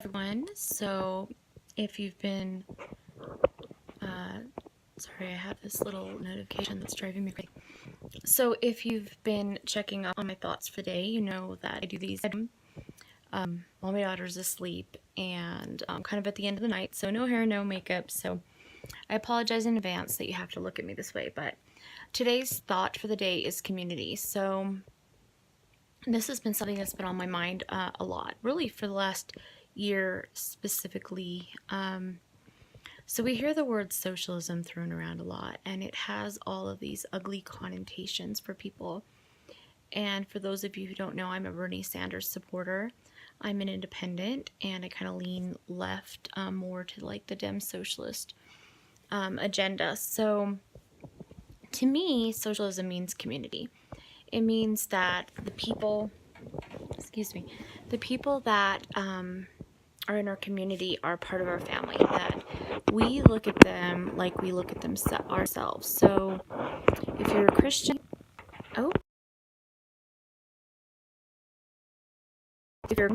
Everyone. So, if you've been, sorry, I have this little notification that's driving me crazy. So, if you've been checking up on my thoughts for the day, you know that I do these while my daughter's asleep and kind of at the end of the night. So, no hair, no makeup. So, I apologize in advance that you have to look at me this way. But today's thought for the day is community. So, this has been something that's been on my mind a lot, really, for the last year specifically. So we hear the word socialism thrown around a lot, and it has all of these ugly connotations for people. And for those of you who don't know, I'm a Bernie Sanders supporter. I'm an independent, and I kind of lean left more to like the Dem socialist agenda. So to me, socialism means community. It means that the people, the people that are in our community are part of our family, that we look at them like we look at them ourselves. So if you're a Christian, oh, if you're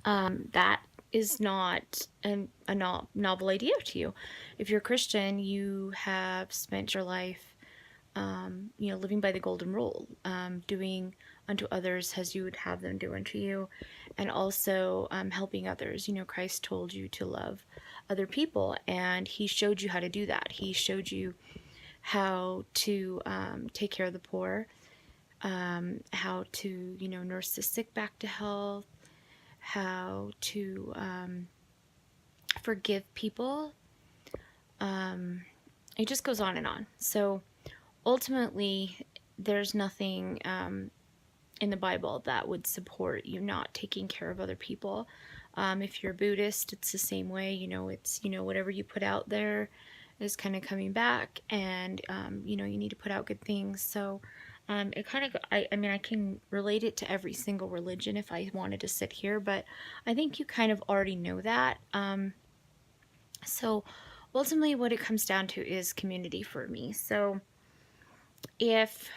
that is not a novel idea to you. If you're a Christian, you have spent your life living by the golden rule, doing unto others as you would have them do unto you, and also helping others. You know, Christ told you to love other people, and he showed you how to do that. He showed you how to take care of the poor, how to, nurse the sick back to health, how to forgive people. It just goes on and on. So ultimately, there's nothing in the Bible that would support you not taking care of other people. If you're Buddhist, it's the same way. It's whatever you put out there is kind of coming back, and you need to put out good things. So it kind of, I mean, I can relate it to every single religion if I wanted to sit here, but I think you kind of already know that. So ultimately, what it comes down to is community for me. So if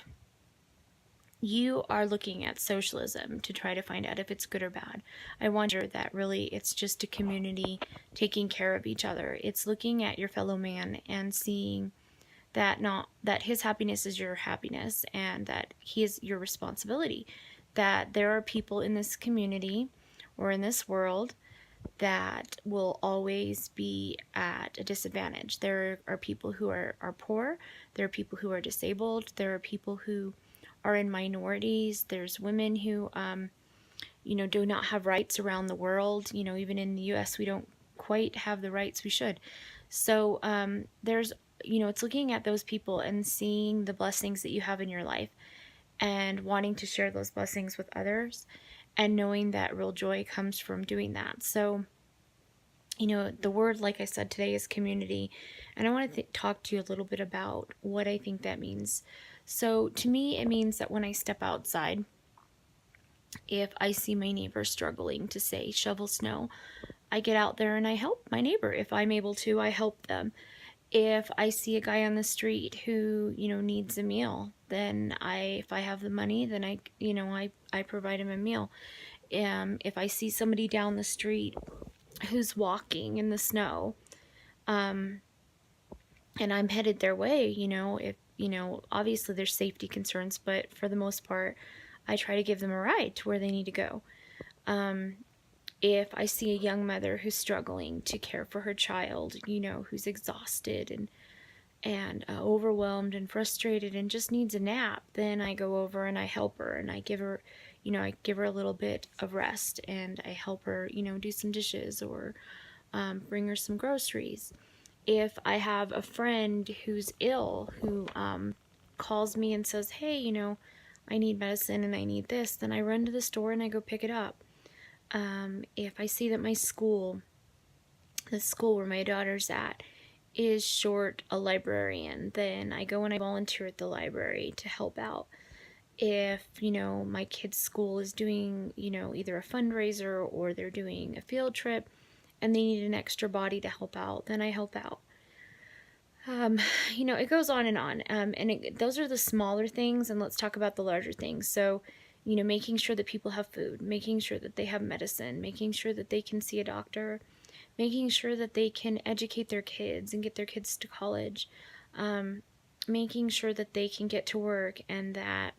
you are looking at socialism to try to find out if it's good or bad, I wonder that really it's just a community taking care of each other. It's looking at your fellow man and seeing that his happiness is your happiness, and that he is your responsibility. That there are people in this community or in this world that will always be at a disadvantage. There are people who are poor, there are people who are disabled, there are people who are in minorities, there's women who do not have rights around the world. Even in the US we don't quite have the rights we should. So there's it's looking at those people and seeing the blessings that you have in your life and wanting to share those blessings with others, and knowing that real joy comes from doing that. So the word, like I said, today is community, and I want to talk to you a little bit about what I think that means. So to me, it means that when I step outside, if I see my neighbor struggling to, say, shovel snow, I get out there and I help my neighbor. If I'm able to, I help them. If I see a guy on the street who, needs a meal, then if I have the money, then I provide him a meal. If I see somebody down the street who's walking in the snow, and I'm headed their way, if, obviously there's safety concerns, but for the most part, I try to give them a ride to where they need to go. If I see a young mother who's struggling to care for her child, who's exhausted and overwhelmed and frustrated and just needs a nap, then I go over and I help her, and I give her, a little bit of rest, and I help her, do some dishes, or bring her some groceries. If I have a friend who's ill who calls me and says, hey, I need medicine and I need this, then I run to the store and I go pick it up. If I see that the school where my daughter's at, is short a librarian, then I go and I volunteer at the library to help out. If, my kid's school is doing, either a fundraiser or they're doing a field trip and they need an extra body to help out, then I help out. It goes on and on. Those are the smaller things, and let's talk about the larger things. So You know, making sure that people have food, making sure that they have medicine, making sure that they can see a doctor, making sure that they can educate their kids and get their kids to college, making sure that they can get to work and that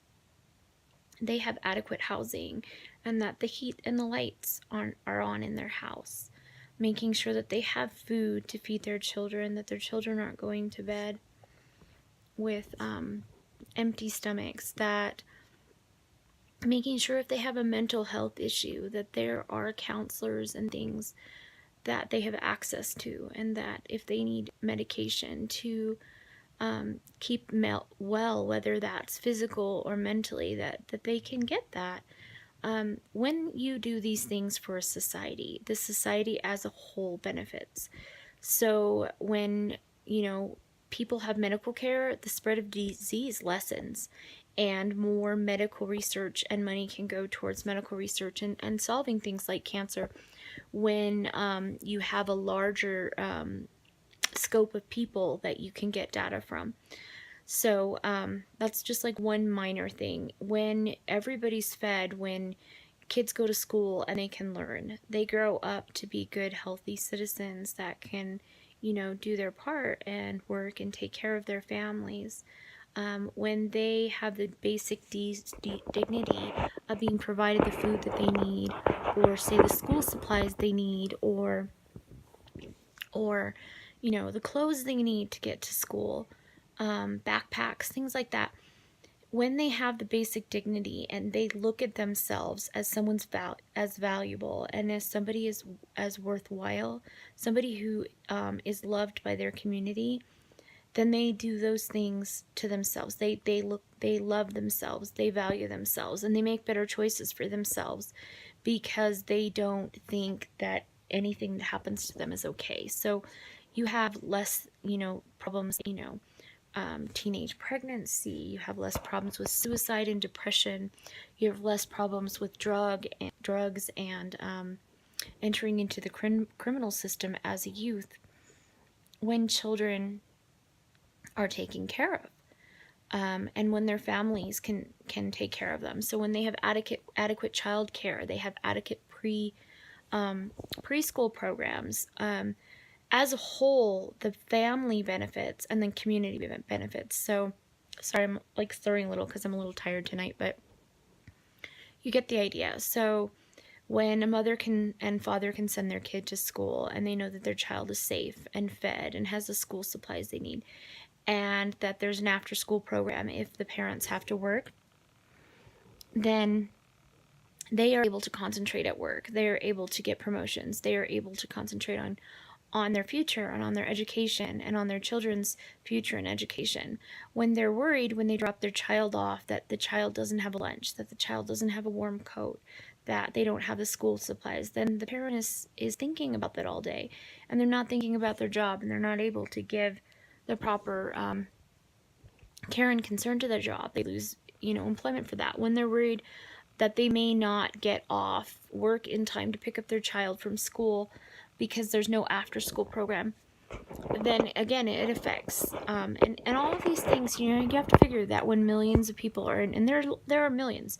they have adequate housing and that the heat and the lights are on in their house, making sure that they have food to feed their children, that their children aren't going to bed with empty stomachs, that making sure if they have a mental health issue that there are counselors and things that they have access to, and that if they need medication to keep well, whether that's physical or mentally, that they can get that. When you do these things for a society, the society as a whole benefits. So when, you know, people have medical care, the spread of disease lessens, and more medical research and money can go towards medical research and solving things like cancer. When you have a larger scope of people that you can get data from. So that's just like one minor thing. When everybody's fed, when kids go to school and they can learn, they grow up to be good, healthy citizens that can, you know, do their part and work and take care of their families. When they have the basic dignity of being provided the food that they need, or say the school supplies they need, or you know, the clothes they need to get to school, backpacks, things like that. When they have the basic dignity and they look at themselves as someone's as valuable and as somebody is as worthwhile, somebody who is loved by their community, then they do those things to themselves. They love themselves, they value themselves, and they make better choices for themselves because they don't think that anything that happens to them is okay. So you have less, you know, problems, you know, teenage pregnancy, you have less problems with suicide and depression, you have less problems with drugs and entering into the criminal system as a youth when children are taken care of, and when their families can take care of them. So when they have adequate child care, they have adequate preschool programs. As a whole, the family benefits and then community benefits. So, sorry, I'm like slurring a little because I'm a little tired tonight, but you get the idea. So, when a mother and father can send their kid to school and they know that their child is safe and fed and has the school supplies they need, and that there's an after-school program if the parents have to work, then they are able to concentrate at work. They are able to get promotions. They are able to concentrate on their future and on their education and on their children's future and education. When they're worried, when they drop their child off, that the child doesn't have a lunch, that the child doesn't have a warm coat, that they don't have the school supplies, then the parent is thinking about that all day, and they're not thinking about their job, and they're not able to give the proper care and concern to their job. They lose, you know, employment for that. When they're worried that they may not get off work in time to pick up their child from school because there's no after-school program, then again it affects and all of these things. You know, you have to figure that when millions of people are and there are millions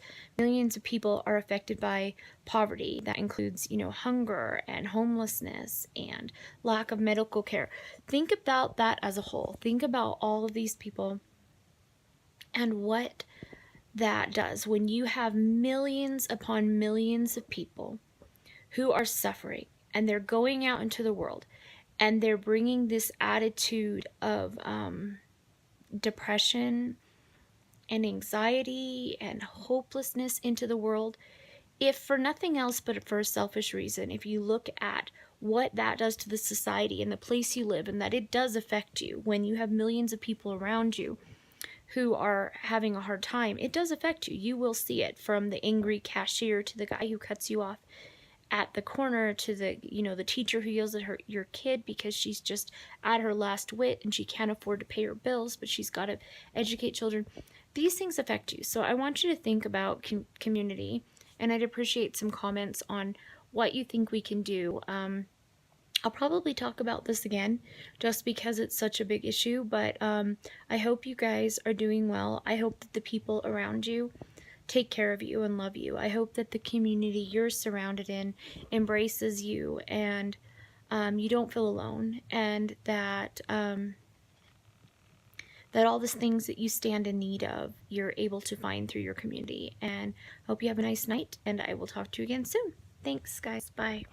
of people are affected by poverty, that includes, you know, hunger and homelessness and lack of medical care. Think about that as a whole. Think about all of these people and what that does when you have millions upon millions of people who are suffering, and they're going out into the world and they're bringing this attitude of depression and anxiety and hopelessness into the world. If for nothing else but for a selfish reason, if you look at what that does to the society and the place you live, and that it does affect you when you have millions of people around you who are having a hard time, it does affect you. You will see it, from the angry cashier to the guy who cuts you off at the corner, to the, you know, the teacher who yells at your kid because she's just at her last wit and she can't afford to pay her bills, but she's got to educate children. These things affect you. So I want you to think about community, and I'd appreciate some comments on what you think we can do. I'll probably talk about this again just because it's such a big issue, but I hope you guys are doing well. I hope that the people around you take care of you and love you. I hope that the community you're surrounded in embraces you, and you don't feel alone, and that that all the things that you stand in need of, you're able to find through your community. And hope you have a nice night, and I will talk to you again soon. Thanks, guys. Bye.